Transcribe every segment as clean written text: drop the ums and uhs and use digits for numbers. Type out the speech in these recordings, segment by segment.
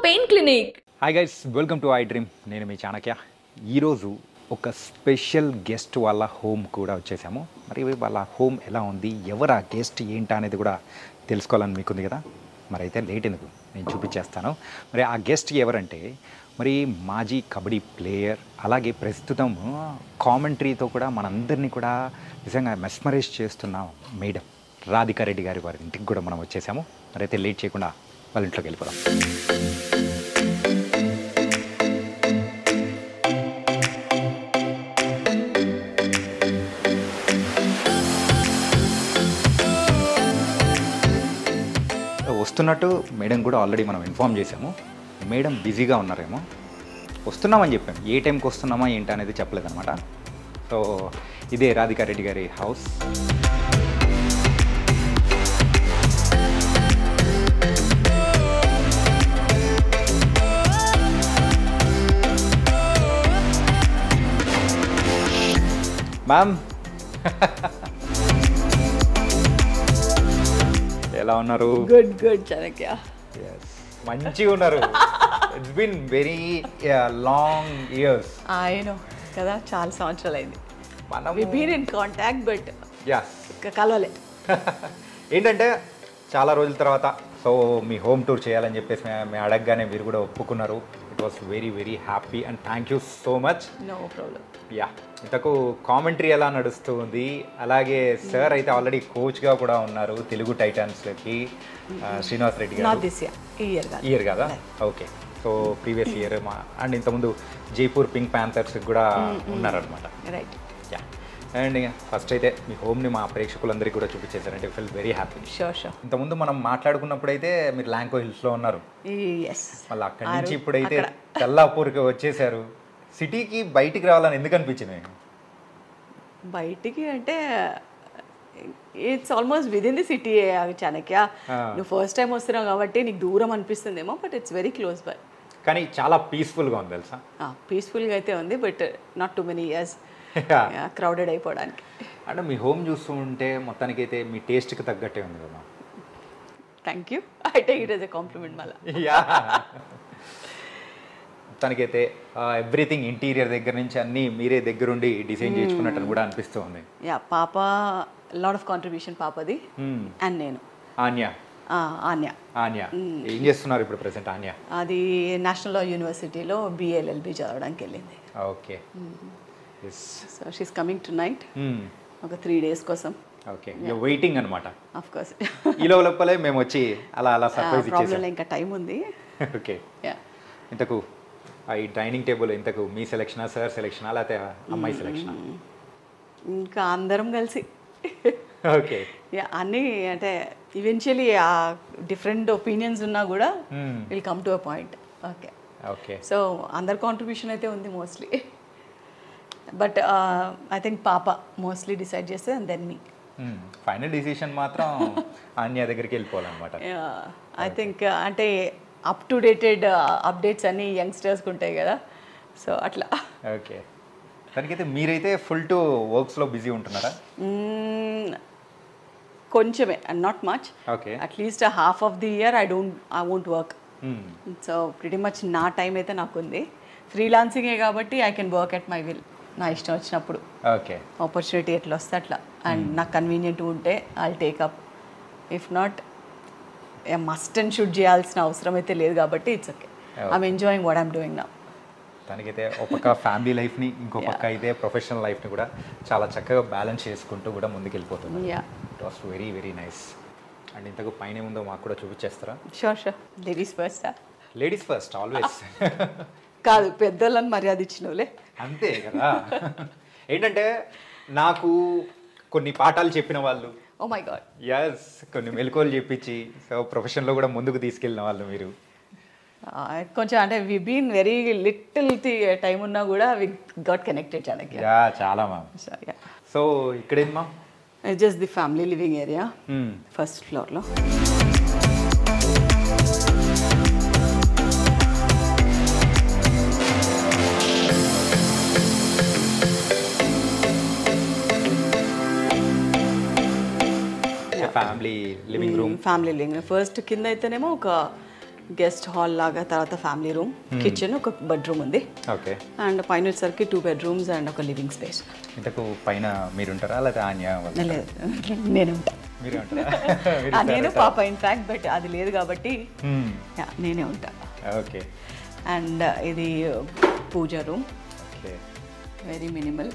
Pain clinic. Hi guys, welcome to I dream. నేను మీ చాణక్య. ఈరోజు ఒక స్పెషల్ గెస్ట్ వాళ్ళ హోమ్ కూడా వచ్చేసాము. మరి వాళ్ళ హోమ్ ఎలా ఉంది, ఎవరు ఆ గెస్ట్ ఏంటా అనేది కూడా తెలుసుకోవాలని మీకుంది కదా. మరి అయితే లేట్ ఎందుకు, నేను చూపించేస్తాను. మరి ఆ గెస్ట్ ఎవరంటే మరి మాజీ కబడ్డీ ప్లేయర్, అలాగే ప్రస్తుతం కామెంటరీతో కూడా మనందరినీ కూడా నిజంగా మెస్మరైజ్ చేస్తున్న మేడం రాధికా రెడ్డి గారి వారి ఇంటికి కూడా మనం వచ్చేసాము. మరి అయితే లేట్ చేయకుండా వాళ్ళ ఇంట్లోకి వెళ్ళిపోదాం. వస్తున్నట్టు మేడం కూడా ఆల్రెడీ మనం ఇన్ఫామ్ చేసాము. మేడం బిజీగా ఉన్నారేమో, వస్తున్నామని చెప్పాము. ఏ టైంకి వస్తున్నామా ఏంటి అనేది చెప్పలేదన్నమాట. సో ఇదే రాధికా రెడ్డి గారి హౌస్. మ్యామ్ ఎలా ఉన్నారు? Good good Chanakya. మంచిగా ఉన్నారు. It's been very long years. No కదా, చాలా సంవత్సరాలు అయింది. మనం we been in contact but yes కలవలే. ఏంటంటే చాలా రోజుల తర్వాత సో మీ హోమ్ టూర్ చేయాలని చెప్పేసి మేము అడగగానే మీరు కూడా ఒప్పుకున్నారు. It was very very happy and thank you so much. No problem. Yeah, ఇంతకు కామెంటరీ ఎలా నడుస్తుంది, అలాగే సార్ అయితే ఆల్రెడీ కోచ్గా కూడా ఉన్నారు తెలుగు టైటాన్స్లకి. శ్రీనివాస్ రెడ్డి గారు నాట్ దిస్ ఇయర్ కదా. Okay, so previous year and ఇంతకుముందు జైపూర్ పింక్ ప్యాంథర్స్ కూడా ఉన్నారనమాట. రైట్. యా, అండ్ ఫస్ట్ అయితే మీ హోమ్ని మా ప్రేక్షకులందరికీ కూడా చూపించేశారంటే feel very happy. Sure sure. ఇంతకుముందు మనం మాట్లాడుకున్నప్పుడు అయితే మీరు ల్యాంకో హిల్స్లో ఉన్నారు. ఎస్. మళ్ళీ అక్కడి నుంచి ఇప్పుడైతే తెల్లాపూర్కి వచ్చేసారు. సిటీకి బయటికి రావాలని ఎందుకు అనిపించింది? బయటికి అంటే it's almost within the city Chanakya. నువ్వు ఫస్ట్ టైం వస్తున్నావు కాబట్టి నీకు దూరం అనిపిస్తుందేమో, but it's very close by. కానీ చాలా పీస్ఫుల్గా ఉంది తెలుసా. పీస్ఫుల్గా అయితే ఉంది, but not too many years crowded అయిపోవడానికి. అంటే మీ హోమ్ చూస్తూ ఉంటే మొత్తానికి అయితే మీ టేస్ట్కి తగ్గట్టే ఉంది కదా. Thank you. I take it as a compliment మళ్ళీ. యా, మొత్తానికైతే ఎవ్రీథింగ్ ఇంటీరియర్ దగ్గర నుంచి అన్నీ మీరే దగ్గరుండి డిజైన్ చేసుకున్నట్టు కూడా అనిపిస్తూ ఉంది. యా, పాప లాట్ ఆఫ్ కాంట్రిబ్యూషన్ పాపది. అండ్ నేను ఆన్యా. ఆన్యా ఏం చేస్తున్నారు ఇప్పుడు ప్రెసెంట్? ఆన్యా అది నేషనల్ లా యూనివర్సిటీలో BLLB చదవడానికి వెళ్ళింది. Okay, so she's coming to night ఒక 3 days కోసం. ఓకే, వెయిటింగ్ అనమాట. Of course. ఈ లోపలే మేము వచ్చి అలా అలా సర్ప్రైజ్ ఇచ్చేసాం. ఇంకా టైం ఉంది. ఓకే, ఇంతకు ఈ డైనింగ్ టేబుల్ ఇంతకు మీ సెలెక్షనా, సార్ సెలెక్షనా, లేకపోతే అమ్మాయి సెలెక్షనా? ఇంకా అందరం కలిసి. ఓకే, అన్నీ అంటే ఈవెన్చువలీ ఆ డిఫరెంట్ ఒపీనియన్స్ ఉన్నా కూడా will come to a point. Okay okay, so అందరి కాంట్రిబ్యూషన్ అయితే ఉంది మోస్ట్లీ, బట్ ఐ థింక్ పాప మోస్ట్లీ డిసైడ్ చేస్తే and then me. Final decision మాత్రం అన్య దగ్గరికి వెళ్ళిపోవాలన్నమాట. ఐ థింక్ అంటే అప్ టు డేటెడ్ అప్డేట్స్ అన్నీ యంగ్స్టర్స్కి ఉంటాయి కదా, సో అట్లా. ఓకే, దానికైతే మీరైతే ఫుల్ టు వర్క్స్లో బిజీ ఉంటున్నారా? కొంచెమే, and not much. Okay, at least half of the year I won't work. So pretty much నా టైం అయితే నాకు ఉంది. ఫ్రీలాన్సింగే కాబట్టి I can work at my will, నా ఇష్టం వచ్చినప్పుడు. ఓకే, ఆపర్చునిటీ ఎట్లా వస్తే అట్లా, అండ్ నాకు కన్వీనియంట్ ఉంటే I take up. If not must and should చేయాల్సిన అవసరం అయితే లేదు కాబట్టి it's okay. I'm enjoying what I'm doing now. దానికైతే ఒక పక్క ఫ్యామిలీ లైఫ్ని, ఇంకో పక్క అయితే ప్రొఫెషనల్ లైఫ్ని కూడా చాలా చక్కగా బ్యాలెన్స్ చేసుకుంటూ కూడా ముందుకెళ్ళిపోతుంది. It was very very nice. And ఇంతకు పైన ఏముందో మాకు కూడా చూపించేస్తారా? Sure sure. Ladies first. Ladies first always. కాదు, పెద్దోళ్ళని మర్యాద ఇచ్చినవులే. అంతే కదా. ఏంటంటే నాకు కొన్ని పాఠాలు చెప్పిన వాళ్ళు, ఓ మై గాడ్, ఎస్, కొన్ని మెలకువలు చెప్పించి సో ప్రొఫెషన్లో కూడా ముందుకు తీసుకెళ్ళిన వాళ్ళు మీరు. కొంచెం అంటే we been very little time ఉన్నా కూడా we got connected Chanakya. Yeah, చాలా మ్యామ్. సో ఇక్కడేంది ma'am? Just the family living area, first ఫ్లోర్లో. Family living room. Family living first కింద అయితేనేమో ఒక గెస్ట్ హాల్ లాగా, తర్వాత ఫ్యామిలీ రూమ్, కిచెన్, ఒక బెడ్రూమ్ ఉంది. ఓకే. అండ్ పైన వచ్చేసరికి 2 bedrooms అండ్ ఒక లివింగ్ స్పేస్. ఇంతకు పైన మీరుంటారా లేదా ఆన్య లేదు, నేనే ఉంటా. మీరే ఉంటారా? నేను పాప ఇన్ఫ్యాక్ట్, బట్ అది లేదు కాబట్టి నేనే ఉంటా. ఓకే. అండ్ ఇది పూజ రూమ్, ఓకే, వెరీ మినిమల్.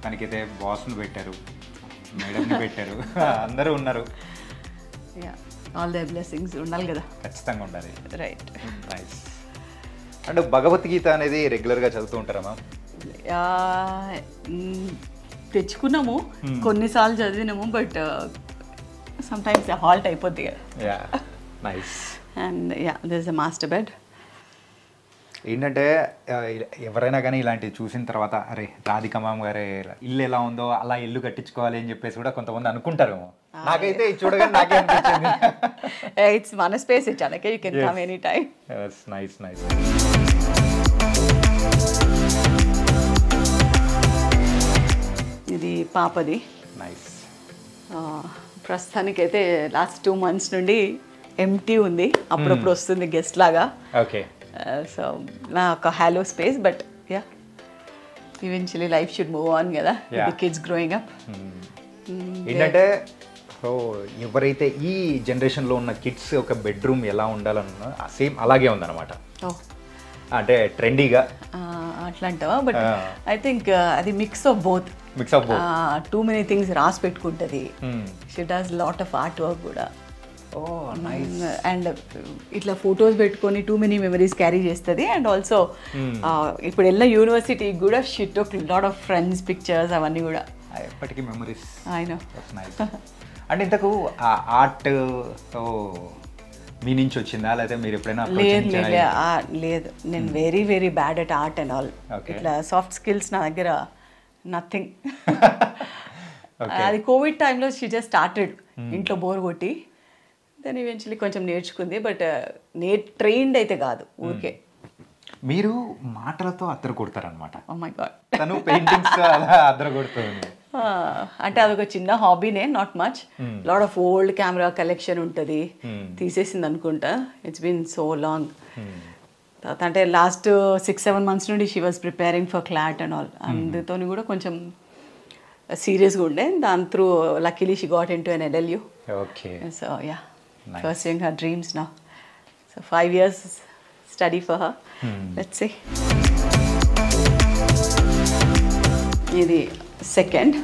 మనకైతే బాస్ను పెట్టారు, మేడంని పెట్టారు, అందరూ ఉన్నారు. ఆల్ ద బ్లెస్సింగ్స్ ఉండాలి కదా. ఖచ్చితంగా ఉండాలి. రైట్. నైస్. అండ్ భగవద్గీత అనేది రెగ్యులర్గా చదువుతూ ఉంటారా మ్యామ్? తెచ్చుకున్నాము, కొన్నిసార్లు చదివినాము, బట్ సమ్టైమ్స్ హాల్ట్ అయిపోద్ది కదా. Yeah, nice. And this is a master bed. ఏంటంటే ఎవరైనా కానీ ఇలాంటివి చూసిన తర్వాత అరే రాధిక మ్యామ్ గారే ఇల్లు ఎలా ఉందో అలా ఇల్లు కట్టించుకోవాలి అని చెప్పేసి కూడా కొంతమంది అనుకుంటారు. నాకైతే ఇది చూడగానే నాకే అనిపించింది. ఇట్స్ మన స్పేస్ ఇచ్చానకే, you can come any time. Nice nice. ఇది పాపది. నైస్. ప్రస్తుతానికైతే లాస్ట్ 2 months నుండి ఎంటీ ఉంది, అప్పుడప్పుడు వస్తుంది గెస్ట్ లాగా. ఓకే. సో నా ఒక hello space, but yeah eventually life should move on కదా, ది కిడ్స్ గ్రోయింగ్ అప్. ఏంటంటే సో ఎవరైతే ఈ జనరేషన్లో ఉన్న కిడ్స్ ఒక బెడ్రూమ్ ఎలా ఉండాలన్నా సేమ్ అలాగే ఉందన్నమాట. అంటే ట్రెండీగా అట్లా అంటావా? బట్ ఐ థింక్ అది mix of both. Too many things రాసి పెట్టుకుంటుంది. She does lot of art work కూడా. అండ్ ఇట్లా ఫొటోస్ పెట్టుకొని టూ మెనీ మెమరీస్ క్యారీ చేస్తుంది. అండ్ ఆల్సో ఇప్పుడు వెళ్ళిన యూనివర్సిటీకి కూడా she took lot of friends pictures, అవన్నీ కూడా ఎప్పటికీ మెమరీస్. ఆయన అంటే ఇంతకు ఆర్ట్ మీ నుంచి వచ్చిందా లేదా మీరు ఎప్పుడైనా? లేదు, నేను very very bad at art and all. ఇట్లా సాఫ్ట్ స్కిల్స్ నా దగ్గర నథింగ్. అది కోవిడ్ టైంలో షీ జస్ట్ స్టార్టెడ్, ఇంట్లో బోర్ కొట్టి, దెన్ ఈవెన్చువల్లీ కొంచెం నేర్చుకుంది. బట్ ట్రైన్డ్ అయితే కాదు, ఊరికే. మీరు మాటలతో అద్దరు కొడతారనమాట. Oh my god. తను పెయింటింగ్స్ అలా అద్దరు కొడుతుంది. అంటే అదొక చిన్న హాబీనే, not much. Lot of old camera collection ఉంటుంది, తీసేసింది అనుకుంటా. It's been so long. అంటే లాస్ట్ 6-7 months నుండి she was preparing for CLAT and all. అందుతో కూడా కొంచెం సీరియస్గా ఉండే. దాని through luckily she got in to an LLU. Okay. So yeah, pursuing her dreams now. So 5 years study for her. Let's see. ఇది second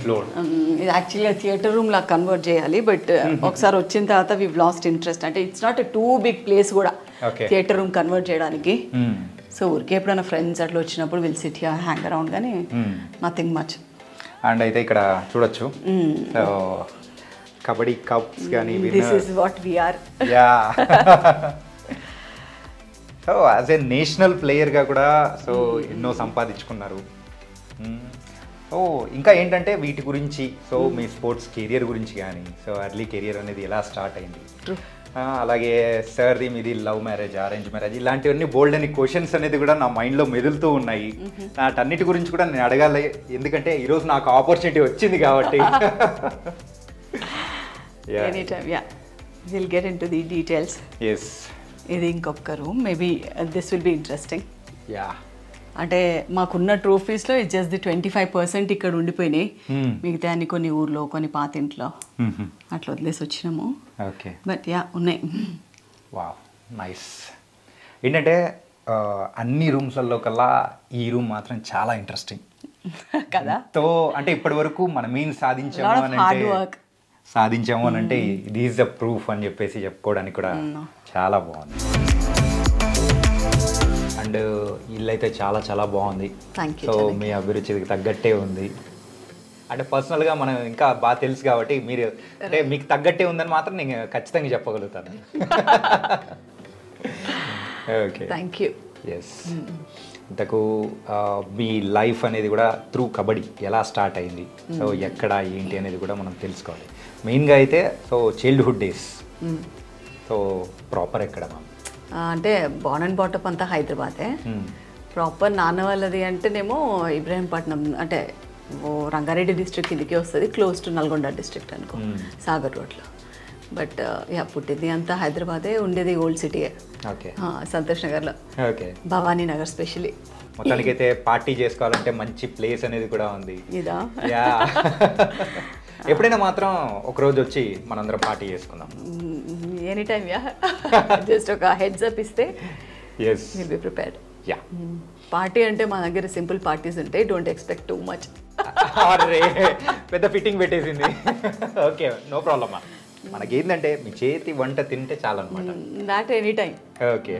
floor. ఇది యాక్చువల్గా theatre room లా కన్వర్ట్ చేయాలి, బట్ ఒకసారి వచ్చిన తర్వాత వీ లాస్ట్ ఇంట్రెస్ట్. అంటే it's not too big place కూడా థియేటర్ రూమ్ కన్వర్ట్ చేయడానికి. సో ఊరికే ఎప్పుడైనా ఫ్రెండ్స్ అట్లా వచ్చినప్పుడు will sit here, hang around, కానీ నథింగ్ మచ్. అండ్ అయితే ఇక్కడ చూడొచ్చు కబడ్డీ కప్స్ కానీ. This is what we are. Yeah. So as a national ప్లేయర్గా కూడా సో ఎన్నో సంపాదించుకున్నారు. సో ఇంకా ఏంటంటే వీటి గురించి, సో మీ స్పోర్ట్స్ కెరియర్ గురించి కానీ, సో ఎర్లీ కెరియర్ అనేది ఎలా స్టార్ట్ అయింది, అలాగే సార్ది మీది లవ్ మ్యారేజ్, అరేంజ్ మ్యారేజ్, ఇలాంటివన్నీ బోల్డ్ అని క్వశ్చన్స్ అనేది కూడా నా మైండ్లో మెదులుతూ ఉన్నాయి. వాటన్నిటి గురించి కూడా నేను అడగాలి, ఎందుకంటే ఈరోజు నాకు ఆపర్చునిటీ వచ్చింది కాబట్టి. Will get into the details. Yes. ఇది ఇంకొక room, maybe this will be interesting. Yeah. అంటే మాకున్న ట్రోఫీస్లో ఇట్ జస్ట్ ది 25% ఇక్కడ ఉండిపోయినాయి. మిగతా అన్ని కొన్ని ఊర్లో, కొన్ని పాతింట్లో అట్లా వదిలేసి వచ్చినాము. ఓకే. బట్ యా, ఉన్నాయి. Wow, nice. ఏంటంటే అన్ని రూమ్స్లలో కల్లా ఈ రూమ్ మాత్రం చాలా ఇంట్రెస్టింగ్ కదా. తో అంటే ఇప్పటి వరకు మనం ఏం సాధించాము అని అంటే ఇది ఈజ్ ద ప్రూఫ్ అని చెప్పేసి చెప్పుకోవడానికి కూడా చాలా బాగుంది. అండ్ ఇల్లు అయితే చాలా చాలా బాగుంది. సో మీ అభిరుచికి తగ్గట్టే ఉంది. అంటే పర్సనల్గా మనం ఇంకా బాగా తెలుసు కాబట్టి మీరు అంటే మీకు తగ్గట్టే ఉందని మాత్రం నేను ఖచ్చితంగా చెప్పగలుగుతాను. Okay, thank you. ఎస్. ఇంతకు మీ లైఫ్ అనేది కూడా త్రూ కబడ్డీ ఎలా స్టార్ట్ అయింది, సో ఎక్కడ ఏంటి అనేది కూడా మనం తెలుసుకోవాలి. మెయిన్గా అయితే so childhood days, so proper ఎక్కడ మ్యామ్? అంటే బార్న్ అండ్ బాటప్ అంతా హైదరాబాదే. ప్రాపర్ నాన్న వాళ్ళది అంటేనేమో ఇబ్రాహీంపట్నం, అంటే రంగారెడ్డి డిస్ట్రిక్ట్ కిందకి వస్తుంది, క్లోజ్ టు నల్గొండ డిస్ట్రిక్ట్ అనుకో, సాగర్ రోడ్లో. బట్ యా పుట్టింది అంతా హైదరాబాదే, ఉండేది ఓల్డ్ సిటీయే, ఓకే సంతోష్ నగర్లో, ఓకే. భవానీ నగర్ స్పెషలీ. మొత్తానికైతే పార్టీ చేసుకోవాలంటే మంచి ప్లేస్ అనేది కూడా ఉంది. ఇదా యా. ఎప్పుడైనా మాత్రం ఒకరోజు వచ్చి మనందరం పార్టీ చేసుకుందాం. Any time. యా, జస్ట్ ఒక హెడ్స్ అప్ ఇస్తే yes will be prepared. Yeah. Party అంటే మా దగ్గర సింపుల్ పార్టీస్ ఉంటాయి, డోంట్ ఎక్స్పెక్ట్ టూ మచ్. అరే పెద్ద ఫిట్టింగ్ పెట్టేసింది. Okay, no problem. మనకి ఏంటంటే మీ చేతి వంట తింటే చాలన్నమాట. That any time. ఓకే.